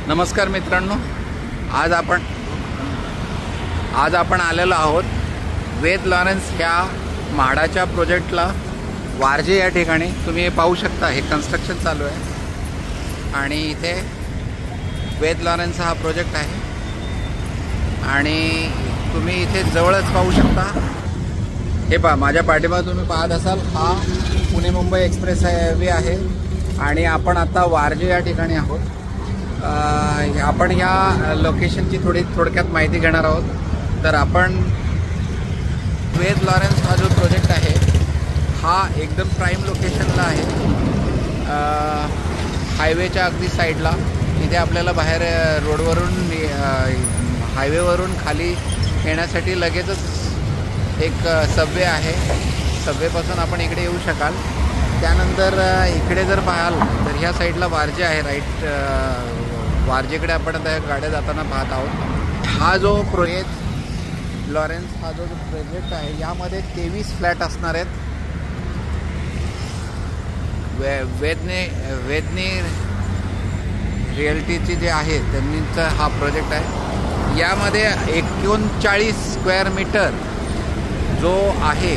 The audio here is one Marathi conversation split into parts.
नमस्कार मित्रांनो, आज आपण आलेलो आहोत वेद लॉरेन्स ह्या म्हाडाच्या प्रोजेक्टला वारजे या ठिकाणी. तुम्ही हे पाहू शकता, हे कन्स्ट्रक्शन चालू आहे आणि इथे वेद लॉरेन्स हा प्रोजेक्ट आहे आणि तुम्ही इथे जवळच पाहू शकता. हे पहा, माझ्या पाठीमागे तुम्ही पाहत असाल, हा पुणे मुंबई एक्सप्रेस हायवे आहे आणि आपण आता वारजे या ठिकाणी आहोत. आपण या लोकेशनची थोडक्यात माहिती घेणार आहोत. तर आपण वेद लॉरेन्स हा जो प्रोजेक्ट आहे हा एकदम प्राईम लोकेशनला आहे, हायवेच्या अगदी साईडला. इथे आपल्याला बाहेर रोडवरून हायवेवरून खाली येण्यासाठी लगेचच एक सबवे आहे. सबवेपासून आपण इकडे येऊ शकाल. त्यानंतर इकडे जर पाहाल तर ह्या साईडला वारजे आहे. वारजेकडे आपण आता गाड्या जाताना पाहत आहोत. हा जो वेद लॉरेन्स हा जो प्रोजेक्ट आहे यामध्ये 23 फ्लॅट असणार आहेत. वेदनी रिअल्टीचे जे आहे त्यांचा हा प्रोजेक्ट आहे. यामध्ये 39 स्क्वेअर मीटर जो आहे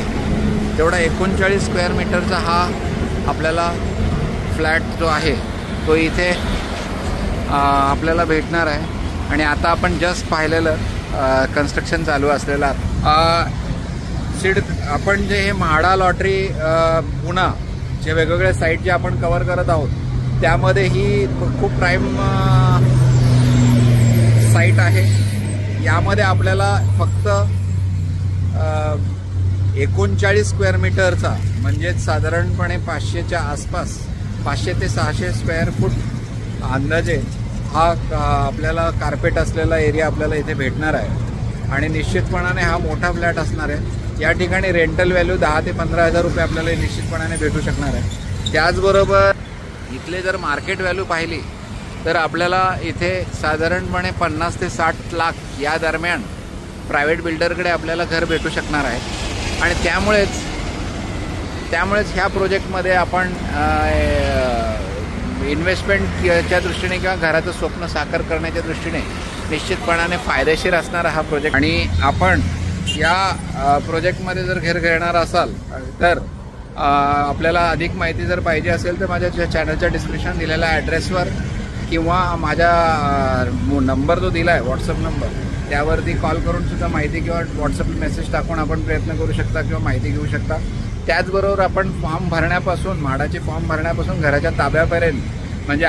तेवढा 39 स्क्वेअर मीटरचा हा आपल्याला फ्लॅट जो आहे तो इथे आपल्याला भेटणार आहे. आणि आता आपण जस्ट पाहिलेलं कन्स्ट्रक्शन चालू असलेलं आपण जे हे म्हाडा लॉटरी पुणा जे वेगवेगळे साईट जे आपण कव्हर करत आहोत त्यामध्ये ही खूप प्राईम साईट आहे. यामध्ये आपल्याला फक्त 39 स्क्वेअर मीटरचा म्हणजेच साधारणपणे 500च्या आसपास 500 ते 600 स्क्वेअर फूट अंदाजे हा आपल्याला कार्पेट असलेला एरिया आपल्याला इथे भेटणार आहे. आणि निश्चितपणाने हा मोठा फ्लॅट असणार आहे. या ठिकाणी रेंटल व्हॅल्यू 10 ते 15,000 रुपये आपल्याला निश्चितपणाने भेटू शकणार आहे. त्याचबरोबर इथले जर मार्केट व्हॅल्यू पाहिली तर आपल्याला इथे साधारणपणे 50 ते 60 लाख या दरम्यान प्रायव्हेट बिल्डरकडे आपल्याला घर भेटू शकणार आहे. आणि त्यामुळेच ह्या प्रोजेक्टमध्ये आपण इन्व्हेस्टमेंटच्या दृष्टीने किंवा घराचं स्वप्न साकार करण्याच्या दृष्टीने निश्चितपणाने फायदेशीर असणारा हा प्रोजेक्ट. आणि आपण या प्रोजेक्टमध्ये जर घर घेणार असाल तर आपल्याला अधिक माहिती जर पाहिजे असेल तर माझ्या चॅनलच्या डिस्क्रिप्शन दिलेल्या ॲड्रेसवर किंवा माझ्या नंबर जो दिला आहे व्हॉट्सअप नंबर त्यावरती कॉल करून सुद्धा माहिती किंवा व्हॉट्सअप मेसेज टाकून आपण प्रयत्न करू शकता किंवा माहिती घेऊ शकता. त्याचबरोबर आपण फॉर्म भरण्यापासून म्हाडाचे फॉर्म भरण्यापासून घराच्या ताब्यापर्यंत